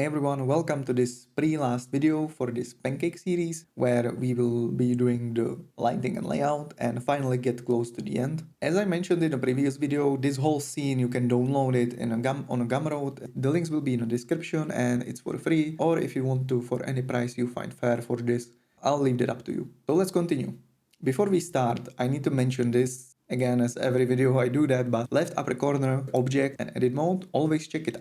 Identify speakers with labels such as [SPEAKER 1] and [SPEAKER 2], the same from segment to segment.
[SPEAKER 1] Hey everyone, welcome to this pre-last video for this pancake series where we will be doing the lighting and layout and finally get close to the end. As I mentioned in the previous video, this whole scene you can download it on a gumroad. The links will be in the description and it's for free, or if you want to for any price you find fair for this, I'll leave that up to you. So let's continue. Before we start, I need to mention this. Again, as every video I do that, but left upper corner, object and edit mode, always check it.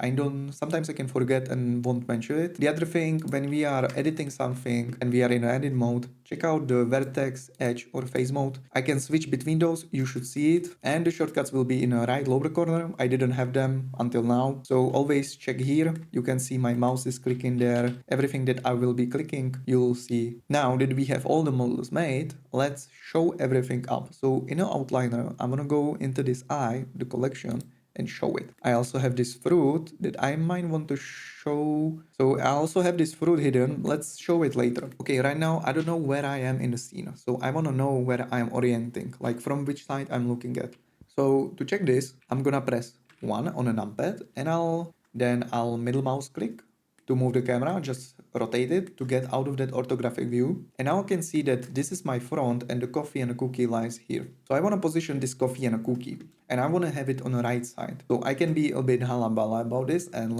[SPEAKER 1] Sometimes I can forget and won't mention it. The other thing, when we are editing something and we are in edit mode, check out the vertex, edge or face mode. I can switch between those, you should see it. And the shortcuts will be in the right lower corner. I didn't have them until now. So always check here. You can see my mouse is clicking there. Everything that I will be clicking, you'll see. Now that we have all the models made, let's show everything up. So in an outliner, I'm gonna go into this eye, the collection, and show it. I also have this fruit that I might want to show. So I also have this fruit hidden. Let's show it later. Okay, right now I don't know where I am in the scene. So I want to know where I'm orienting, like from which side I'm looking at. So to check this, I'm gonna press 1 on a numpad and I'll middle mouse click to move the camera, just rotate it to get out of that orthographic view. And now I can see that this is my front and the coffee and the cookie lies here. So I want to position this coffee and a cookie and I want to have it on the right side. So I can be a bit halabala about this and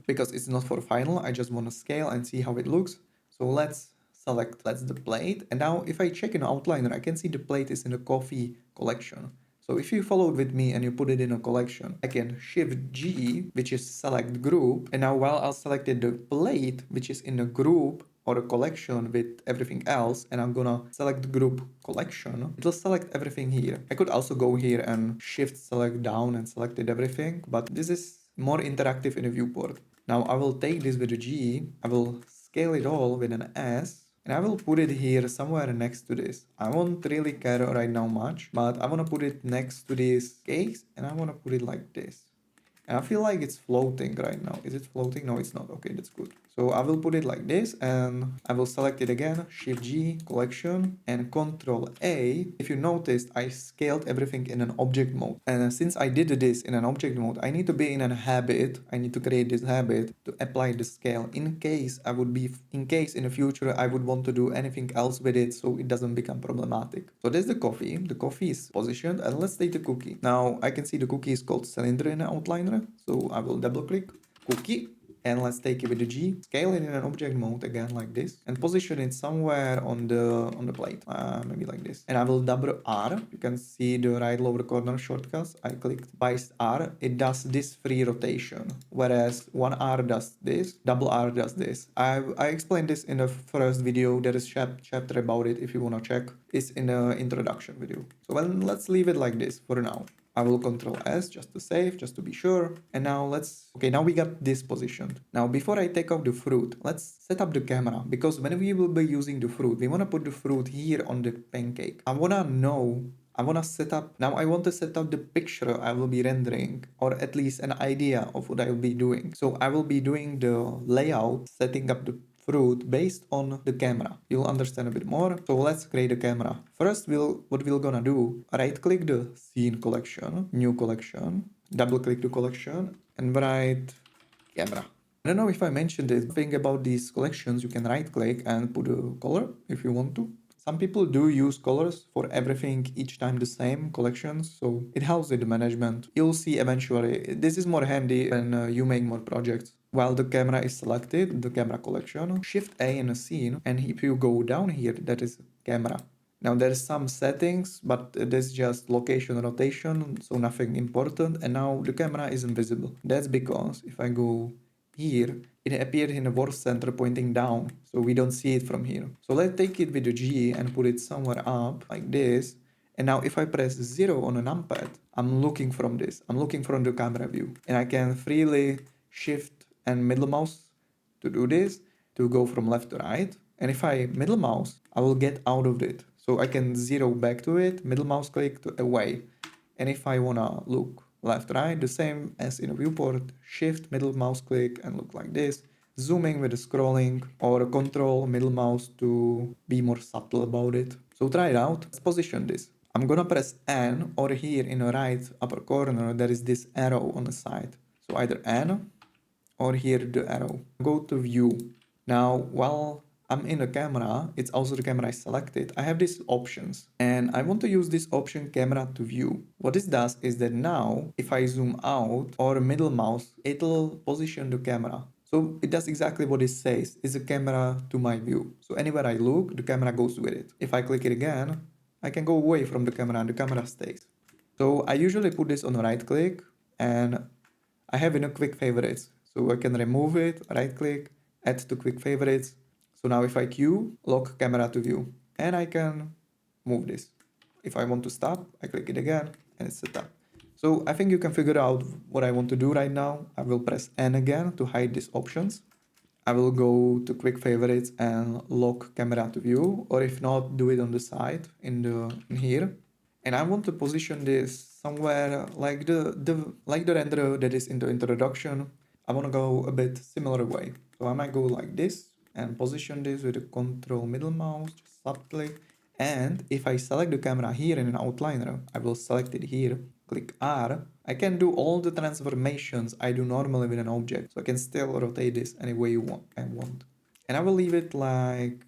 [SPEAKER 1] because it's not for final, I just want to scale and see how it looks. So let's select, that's the plate. And now if I check in outliner, I can see the plate is in the coffee collection. So if you followed with me and you put it in a collection, I can shift G, which is select group. And now while I'll selected the plate, which is in a group or a collection with everything else, and I'm gonna select group collection, it will select everything here. I could also go here and shift select down and selected everything, but this is more interactive in a viewport. Now I will take this with a G, I will scale it all with an S, and I will put it here somewhere next to this. I won't really care right now much, but I want to put it next to this case and I want to put it like this. And I feel like it's floating right now. Is it floating? No, it's not. Okay, that's good. So I will put it like this and I will select it again, Shift G, collection and Control A. If you noticed, I scaled everything in an object mode. And since I did this in an object mode, I need to be in a habit. I need to create this habit to apply the scale in case in the future I would want to do anything else with it so it doesn't become problematic. So there's the coffee. The coffee is positioned and let's take the cookie. Now I can see the cookie is called cylinder in the outliner. So I will double click cookie and let's take it with the G, scale it in an object mode again like this and position it somewhere on the plate, maybe like this. And I will double R. You can see the right lower corner shortcuts. I clicked by R. It does this free rotation, whereas 1R does this, double R does this. I explained this in the first video. There is chapter about it if you want to check. It's in the introduction video. So well, let's leave it like this for now. I will Control S just to save, just to be sure. And now now we got this positioned. Now, before I take out the fruit, let's set up the camera because when we will be using the fruit, we want to put the fruit here on the pancake. I want to set up the picture I will be rendering, or at least an idea of what I will be doing. So I will be doing the layout, setting up the fruit based on the camera. You'll understand a bit more. So let's create a camera. First, what we're gonna do, right click the scene collection, new collection, double click the collection and write camera. I don't know if I mentioned this thing about these collections. You can right click and put a color if you want to. Some people do use colors for everything each time the same collections, so it helps with the management. You'll see eventually. This is more handy when you make more projects. While the camera is selected, the camera collection, Shift A in a scene, and if you go down here, that is camera. Now there's some settings, but there's just location rotation, so nothing important. And now the camera is invisible. That's because if I go here, it appeared in the worst center pointing down, so we don't see it from here. So let's take it with the G and put it somewhere up like this. And now if I press 0 on a numpad, I'm looking from this. I'm looking from the camera view. And I can freely shift and middle mouse to do this, to go from left to right. And if I middle mouse, I will get out of it. So I can 0 back to it, middle mouse click to away. And if I wanna look left, right, the same as in a viewport, shift, middle mouse click and look like this. Zooming with the scrolling or control middle mouse to be more subtle about it. So try it out. Let's position this. I'm gonna press N, or here in the right upper corner, there is this arrow on the side. So either N or here the arrow. Go to view. Now, while I'm in the camera, it's also the camera I selected. I have these options and I want to use this option camera to view. What this does is that now if I zoom out or middle mouse, it'll position the camera. So it does exactly what it says. It's a camera to my view. So anywhere I look, the camera goes with it. If I click it again, I can go away from the camera and the camera stays. So I usually put this on a right click and I have in a quick favorites. So I can remove it, right click, add to quick favorites. So now if I queue, lock camera to view, and I can move this. If I want to stop, I click it again and it's set up. So I think you can figure out what I want to do right now. I will press N again to hide these options. I will go to quick favorites and lock camera to view, or if not, do it on the side in here. And I want to position this somewhere like the render that is in the introduction. I want to go a bit similar way. So I might go like this and position this with a control middle mouse, just sub click. And if I select the camera here in an outliner, I will select it here, click R. I can do all the transformations I do normally with an object. So I can still rotate this any way I want. And I will leave it like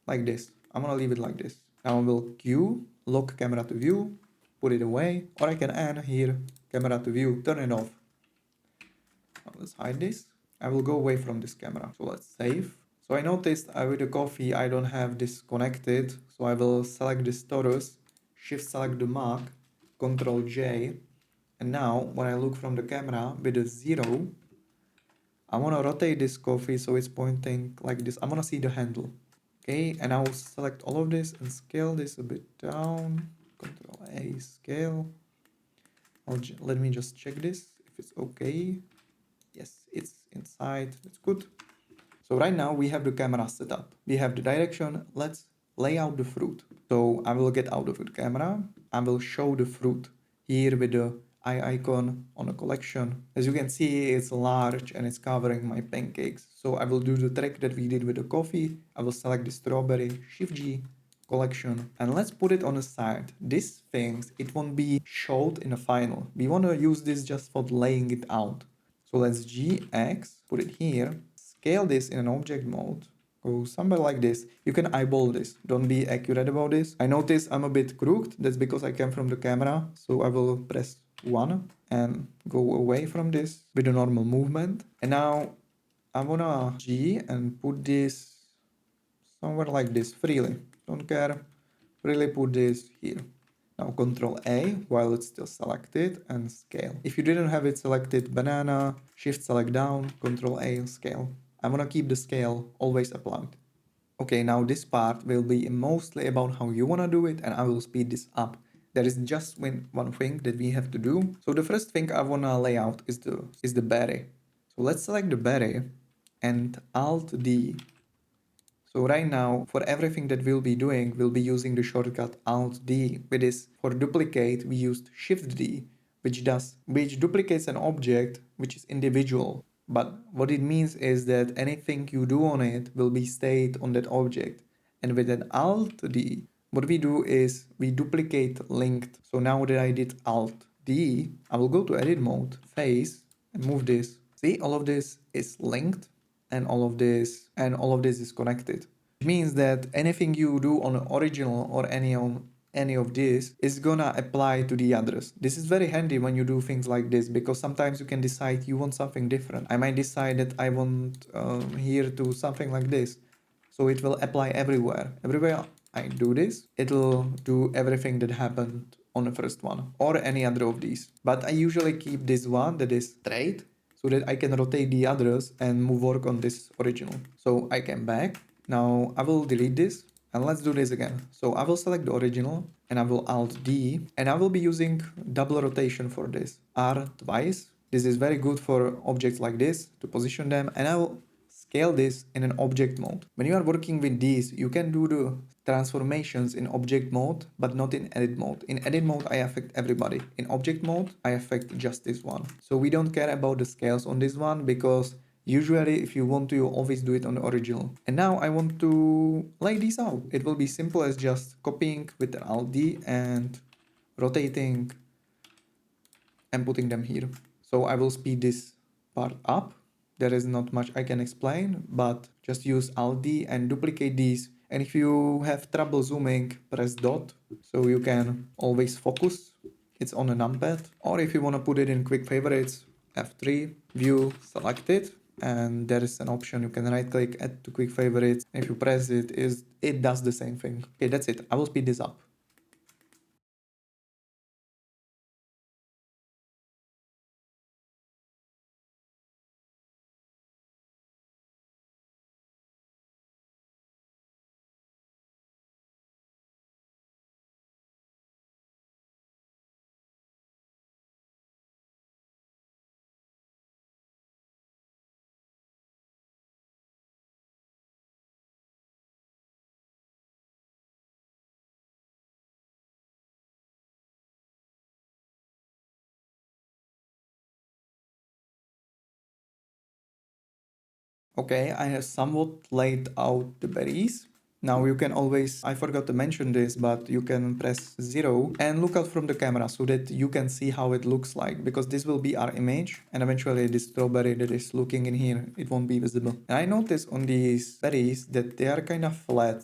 [SPEAKER 1] this. I'm gonna leave it like this. Now I will queue, lock camera to view, put it away, or I can add here camera to view, turn it off. Now let's hide this. I will go away from this camera. So let's save. So I noticed with the coffee I don't have this connected. So I will select this torus, shift select the mark, Control J. And now when I look from the camera with a 0, I want to rotate this coffee so it's pointing like this. I want to see the handle. Okay, and I'll select all of this and scale this a bit down. Control A, scale. Let me just check this if it's okay. Yes, it's inside. That's good. So right now we have the camera set up. We have the direction. Let's lay out the fruit. So I will get out of the camera. I will show the fruit here with the eye icon on a collection. As you can see, it's large and it's covering my pancakes. So I will do the trick that we did with the coffee. I will select the strawberry, Shift G, collection, and let's put it on the side. These things, it won't be showed in the final. We want to use this just for laying it out. So let's GX, put it here, scale this in an object mode. Go somewhere like this. You can eyeball this. Don't be accurate about this. I notice I'm a bit crooked. That's because I came from the camera. So I will press 1 and go away from this with a normal movement. And now I wanna G and put this somewhere like this freely. Don't care. Freely put this here. Now Control A while it's still selected and scale. If you didn't have it selected, banana, Shift select down, Control A and scale. I want to keep the scale always applied. Okay, now this part will be mostly about how you want to do it and I will speed this up. There is just one thing that we have to do. So the first thing I want to lay out is the berry. So let's select the berry and Alt D. So right now, for everything that we'll be doing, we'll be using the shortcut Alt D. With this, for duplicate, we used Shift D, which duplicates an object which is individual. But what it means is that anything you do on it will be stayed on that object. And with an Alt D, what we do is we duplicate linked. So now that I did Alt D, I will go to edit mode, face, and move this. See, all of this is linked and all of this is connected. It means that anything you do on the original or any of this is gonna apply to the others. This is very handy when you do things like this because sometimes you can decide you want something different. I might decide that I want here to something like this. So it will apply everywhere. Everywhere I do this, it'll do everything that happened on the first one or any other of these. But I usually keep this one that is straight so that I can rotate the others and work on this original. So I came back. Now I will delete this and let's do this again. So I will select the original and I will Alt D and I will be using double rotation for this. R twice. This is very good for objects like this to position them and I will scale this in an object mode. When you are working with these, you can do the transformations in object mode, but not in edit mode. In edit mode, I affect everybody. In object mode, I affect just this one. So we don't care about the scales on this one because usually if you want to, you always do it on the original. And now I want to lay these out. It will be simple as just copying with an Alt D and rotating and putting them here. So I will speed this part up. There is not much I can explain, but just use Alt D and duplicate these. And if you have trouble zooming, press dot, so you can always focus. It's on a numpad. Or if you want to put it in quick favorites, F3, view, select it, and there is an option you can right click, add to quick favorites. If you press it, it does the same thing. Okay, that's it. I will speed this up. Okay, I have somewhat laid out the berries. Now you can always, I forgot to mention this, but you can press 0 and look out from the camera so that you can see how it looks like, because this will be our image and eventually this strawberry that is looking in here, it won't be visible. And I noticed on these berries that they are kind of flat.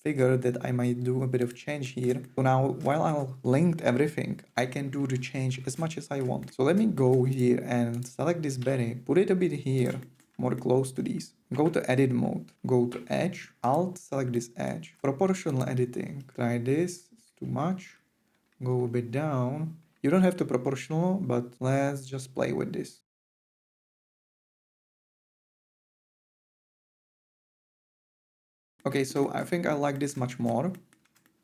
[SPEAKER 1] Figure that I might do a bit of change here. So now while I'll linked everything, I can do the change as much as I want. So let me go here and select this berry, put it a bit here, more close to these. Go to edit mode, go to edge, alt, select this edge. Proportional editing, try this, it's too much. Go a bit down. You don't have to proportional, but let's just play with this. Okay, so I think I like this much more.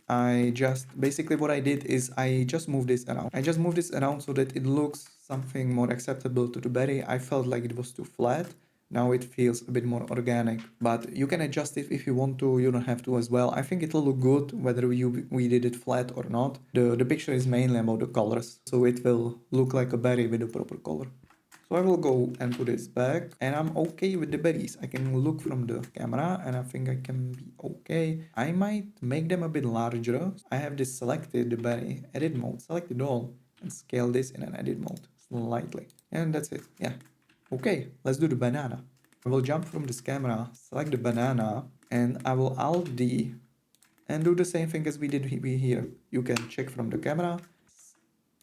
[SPEAKER 1] I just, basically what I did is I just moved this around. I just moved this around so that it looks something more acceptable to the berry. I felt like it was too flat. Now it feels a bit more organic, but you can adjust it if you want to. You don't have to as well. I think it'll look good whether we did it flat or not. The picture is mainly about the colors, so it will look like a berry with a proper color. So I will go and put this back, and I'm okay with the berries. I can look from the camera and I think I can be okay. I might make them a bit larger. I have this selected, the berry, edit mode, select it all, and scale this in an edit mode slightly. And that's it, yeah. Okay, let's do the banana. I will jump from this camera, select the banana, and I will Alt D and do the same thing as we did here. You can check from the camera,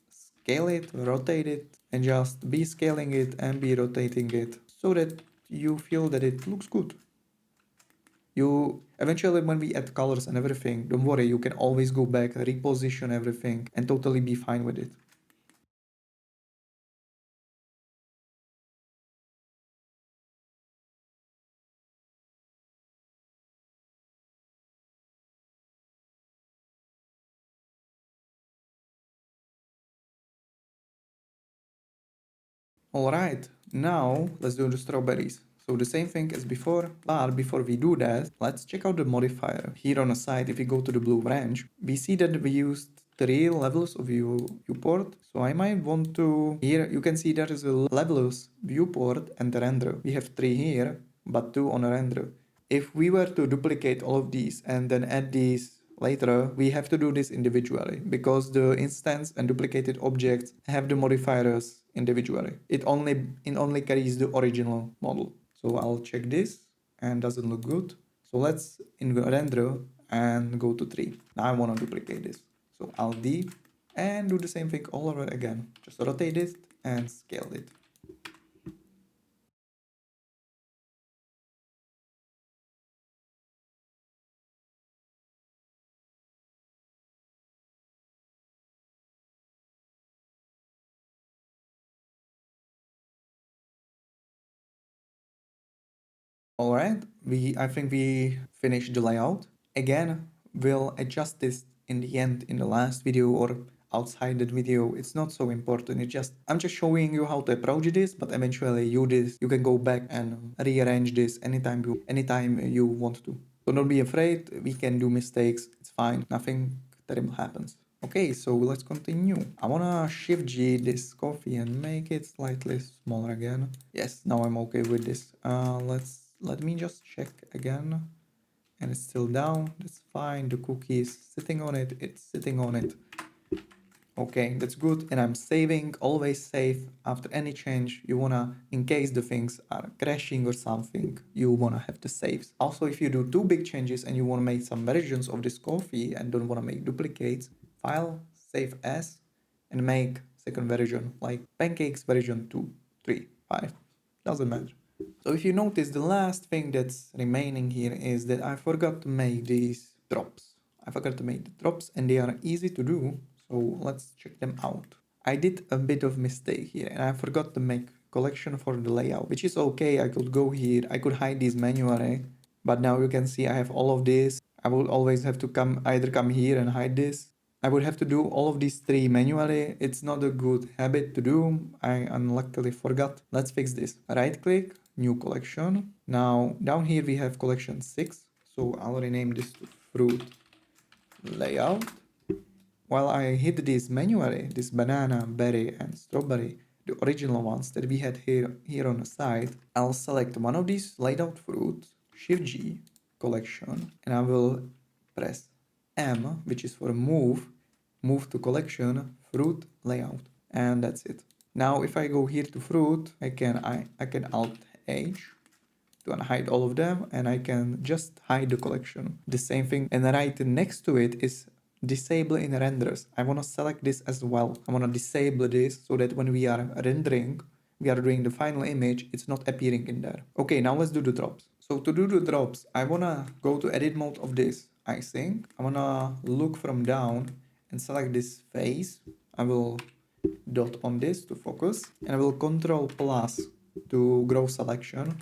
[SPEAKER 1] scale it, rotate it, and just be scaling it and be rotating it so that you feel that it looks good. You eventually, when we add colors and everything, don't worry, you can always go back, reposition everything, and totally be fine with it. Alright, now let's do the strawberries. So the same thing as before, but before we do that, let's check out the modifier. Here on the side, if we go to the blue branch, we see that we used 3 levels of viewport. So I might want to, here you can see there is a levels, viewport and the render. We have 3 here, but 2 on a render. If we were to duplicate all of these and then add these later, we have to do this individually because the instance and duplicated objects have the modifiers individually. It only carries the original model. So I'll check this and doesn't look good. So let's in render and go to 3. Now I want to duplicate this. So Alt D and do the same thing all over again. Just rotate it and scale it. All right, I think we finished the layout. Again, we'll adjust this in the end in the last video or outside that video. It's not so important. I'm just showing you how to approach this, but eventually you can go back and rearrange this anytime you want to. So don't be afraid. We can do mistakes. It's fine. Nothing terrible happens. Okay, so let's continue. I wanna shift G this coffee and make it slightly smaller again. Yes, now I'm okay with this. Let me just check again. And it's still down, that's fine. The cookie is sitting on it, it's sitting on it. Okay, that's good. And I'm saving, always save after any change. You wanna, in case the things are crashing or something, you wanna have the saves. Also, if you do two big changes and you wanna make some versions of this coffee and don't wanna make duplicates, file, save as, and make second version, like pancakes version 2, 3, 5. Doesn't matter. So if you notice, the last thing that's remaining here is that I forgot to make these drops. I forgot to make the drops and they are easy to do. So let's check them out. I did a bit of mistake here and I forgot to make collection for the layout, which is okay. I could go here, I could hide these manually, but now you can see I have all of this. I will always have to either come here and hide this. I would have to do all of these three manually. It's not a good habit to do. I unluckily forgot. Let's fix this. Right click, new collection. Now down here we have collection 6. So I'll rename this to fruit layout. While I hid this manually, this banana, berry and strawberry, the original ones that we had here on the side, I'll select one of these laid out fruits, Shift G, collection, and I will press M, which is for move to collection, fruit layout, and that's it. Now if I go here to fruit, I can Alt H to unhide all of them, and I can just hide the collection. The same thing, and right next to it is DisableIn Renders. I want to select this as well. I want to disable this so that when we are rendering, we are doing the final image, it's not appearing in there. Okay, now let's do the drops. So to do the drops, I want to go to edit mode of this icing. I want to look from down and select this face. I will dot on this to focus, and I will control plus to grow selection,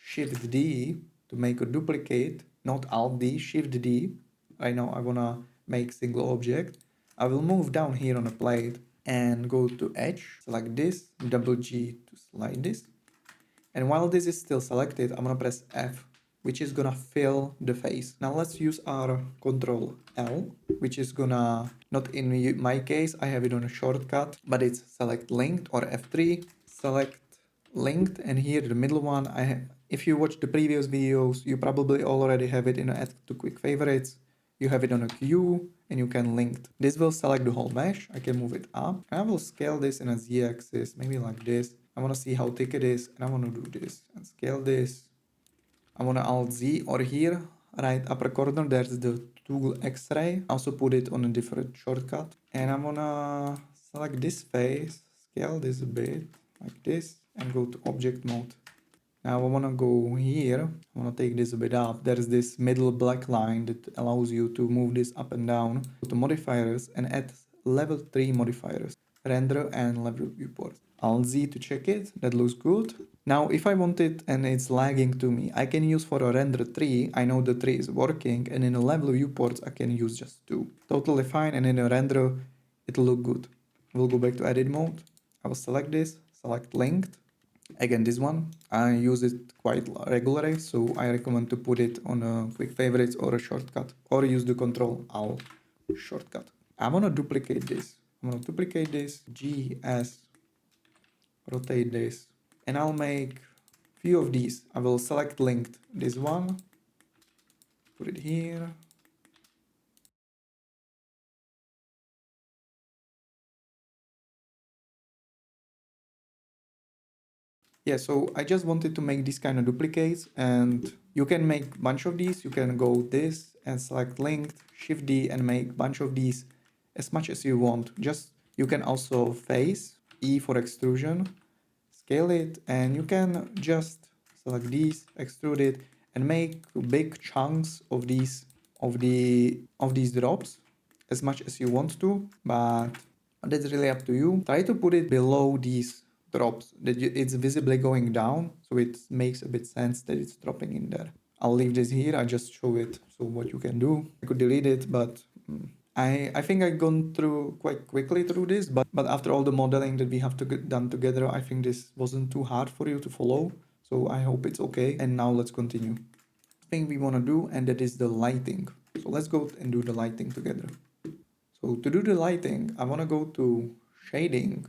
[SPEAKER 1] Shift D to make a duplicate, not Alt D, Shift D. Right now I wanna make single object. I will move down here on the plate and go to edge, select this, double G to slide this. And while this is still selected, I'm gonna press F, which is gonna fill the face. Now let's use our Control L, which is gonna, not in my case, I have it on a shortcut, but it's select linked or F3, select linked, and here the middle one, if you watch the previous videos, you probably already have it in add to quick favorites. You have it on a queue and you can link. This will select the whole mesh. I can move it up and I will scale this in a z-axis, maybe like this. I want to see how thick it is and I want to do this and scale this. I want to Alt Z, or here, right upper corner, there's the tool X-ray. Also put it on a different shortcut. And I want to select this face, scale this a bit like this and go to object mode. Now I want to go here, I want to take this a bit up. There's this middle black line that allows you to move this up and down. Go to modifiers and add level 3 modifiers, render and level viewport. Alt Z to check it, that looks good. Now if I want it and it's lagging to me, I can use for a render 3, I know the 3 is working, and in a level viewport I can use just 2. Totally fine, and in a render it'll look good. We'll go back to edit mode, I will select this, select linked. Again, this one, I use it quite regularly, so I recommend to put it on a quick favorites or a shortcut, or use the Control Alt shortcut. I want to duplicate this. I'm going to duplicate this, GS, rotate this, and I'll make few of these. I will select linked this one, put it here. Yeah, so I just wanted to make these kind of duplicates, and you can make a bunch of these. You can go this and select linked, Shift D and make a bunch of these as much as you want. Just, you can also face, E for extrusion, scale it, and you can just select these, extrude it, and make big chunks of these drops as much as you want to, but that's really up to you. Try to put it below these drops, that it's visibly going down, so it makes a bit sense that it's dropping in there. I'll leave this here, I just show it, so what you can do. I could delete it, but I think I've gone through quite quickly through this, but after all the modeling that we have to get done together, I think this wasn't too hard for you to follow, so I hope it's okay. And now let's continue. Thing we want to do, and that is the lighting. So let's go and do the lighting together. So to do the lighting, I want to go to shading.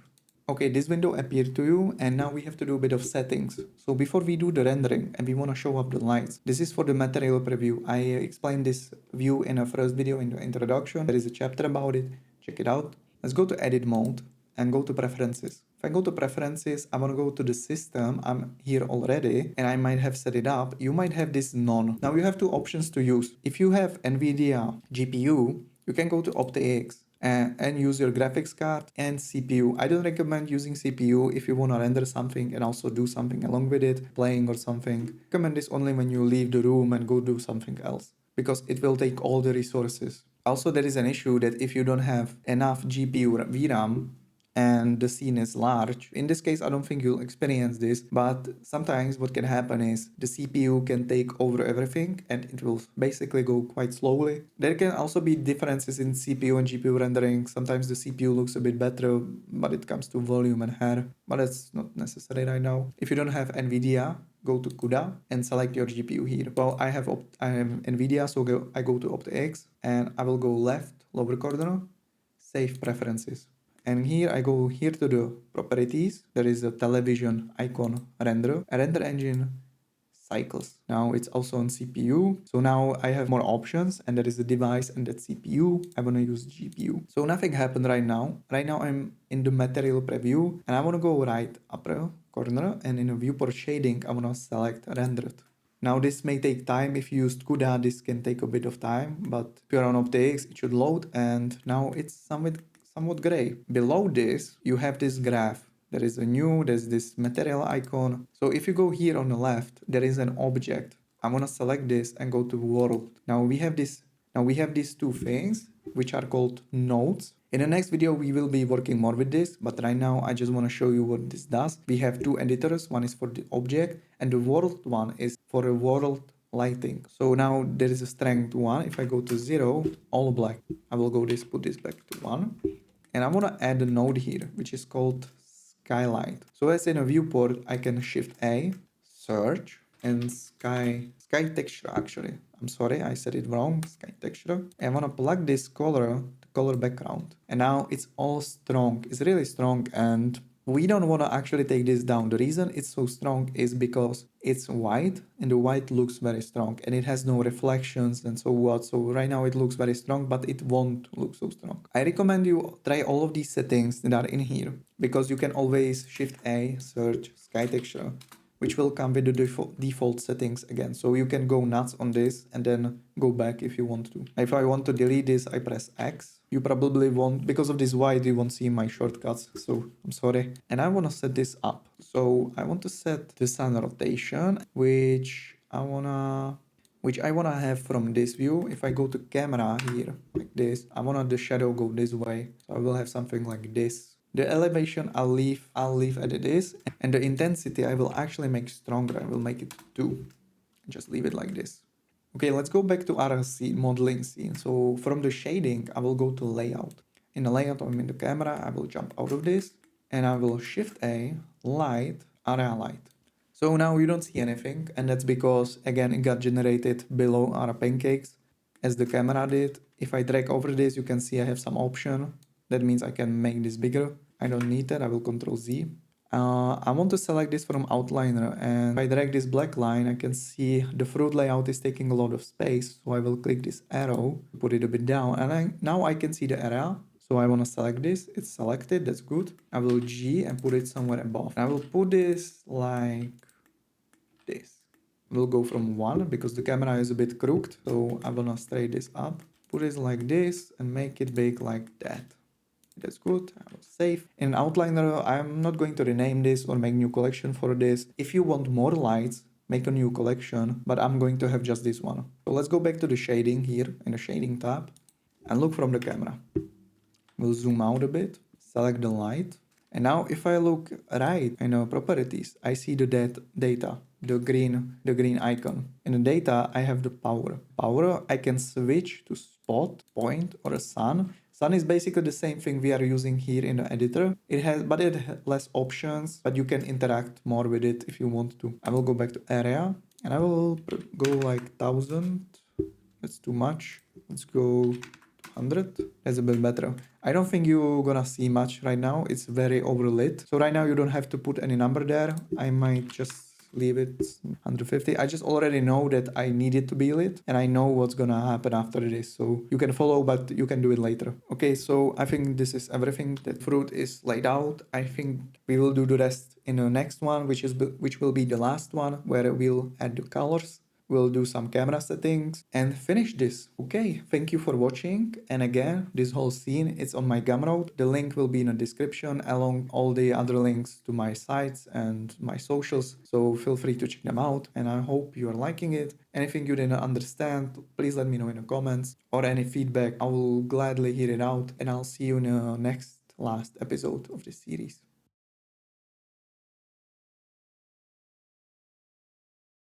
[SPEAKER 1] Okay, this window appeared to you, and now we have to do a bit of settings. So before we do the rendering and we want to show up the lights, this is for the material preview. I explained this view in a first video in the introduction. There is a chapter about it, check it out. Let's go to edit mode and go to preferences. If I go to preferences, I want to go to the system. I'm here already and I might have set it up. You might have this none. Now you have two options to use. If you have NVIDIA GPU, you can go to Optix and use your graphics card and CPU. I don't recommend using CPU if you want to render something and also do something along with it, playing or something. I recommend this only when you leave the room and go do something else, because it will take all the resources. Also, there is an issue that if you don't have enough GPU VRAM and the scene is large, in this case I don't think you'll experience this, but sometimes what can happen is the CPU can take over everything and it will basically go quite slowly. There can also be differences in CPU and GPU rendering. Sometimes the CPU looks a bit better, but it comes to volume and hair, but that's not necessary right now. If you don't have NVIDIA, go to CUDA and select your GPU here. Well, I have NVIDIA, so I go to Optix and I will go left lower corner, save preferences. And here I go here to the properties. There is a television icon render, a render engine cycles. Now it's also on CPU. So now I have more options and there is a device and that's CPU. I want to use GPU. So nothing happened right now. Right now I'm in the material preview and I want to go right upper corner and in a viewport shading, I want to select rendered. Now this may take time. If you used CUDA, this can take a bit of time, but if you're on Optix, it should load and now it's somewhat gray. Below this, you have this graph. There's this material icon. So if you go here on the left, there is an object. I'm gonna select this and go to world. Now we have these two things, which are called nodes. In the next video, we will be working more with this, but right now I just want to show you what this does. We have two editors. One is for the object and the world one is for a world lighting. So now there is a strength 1. If I go to 0, all black. I will put this back to 1. And I want to add a node here, which is called skylight. So as in a viewport, I can shift A, search, and sky texture actually. I'm sorry, I said it wrong, sky texture. I want to plug this color background. And now it's all strong. It's really strong and we don't want to actually take this down. The reason it's so strong is because it's white and the white looks very strong and it has no reflections and so what. So right now it looks very strong, but it won't look so strong. I recommend you try all of these settings that are in here because you can always shift A, search, sky texture, which will come with the default settings again. So you can go nuts on this and then go back if you want to. If I want to delete this, I press X. You probably won't, because of this white, you won't see my shortcuts. So I'm sorry. And I want to set this up. So I want to set the sun rotation, which I wanna have from this view. If I go to camera here, like this, I want the shadow go this way. So I will have something like this. The elevation I'll leave at this, and the intensity I will actually make stronger. I will make it 2. Just leave it like this. Okay, let's go back to our scene, modeling scene. So from the shading, I will go to layout. In the layout, I'm in the camera. I will jump out of this and I will shift A, light, area light. So now you don't see anything, and that's because again it got generated below our pancakes as the camera did. If I drag over this, you can see I have some option. That means I can make this bigger. I don't need that. I will Ctrl Z. I want to select this from outliner, and if I drag this black line, I can see the fruit layout is taking a lot of space. So I will click this arrow, put it a bit down, and now I can see the area. So I want to select this. It's selected. That's good. I will G and put it somewhere above. I will put this like this. We'll go from 1 because the camera is a bit crooked. So I want to straighten this up. Put it like this and make it big like that. That's good. I will save. In outliner, I'm not going to rename this or make new collection for this. If you want more lights, make a new collection, but I'm going to have just this one. So let's go back to the shading here in the shading tab and look from the camera. We'll zoom out a bit, select the light. And now if I look right in properties, I see the data, the green icon. In the data, I have the power. Power, I can switch to spot, point, or a sun. Sun is basically the same thing we are using here in the editor. It has less options, but you can interact more with it if you want to. I will go back to area and I will go like 1000. That's too much. Let's go 100. That's a bit better. I don't think you're gonna see much right now. It's very overlit. So right now you don't have to put any number there. I might just leave it 150. I just already know that I need it to be lit and I know what's gonna happen after this. So you can follow, but you can do it later. Okay, so I think this is everything. That fruit is laid out. I think we will do the rest in the next one, which will be the last one, where we'll add the colors. We'll do some camera settings and finish this. Okay, thank you for watching. And again, this whole scene is on my gumroad. The link will be in the description along all the other links to my sites and my socials. So feel free to check them out. And I hope you are liking it. Anything you didn't understand, please let me know in the comments, or any feedback. I will gladly hear it out. And I'll see you in the next last episode of this series.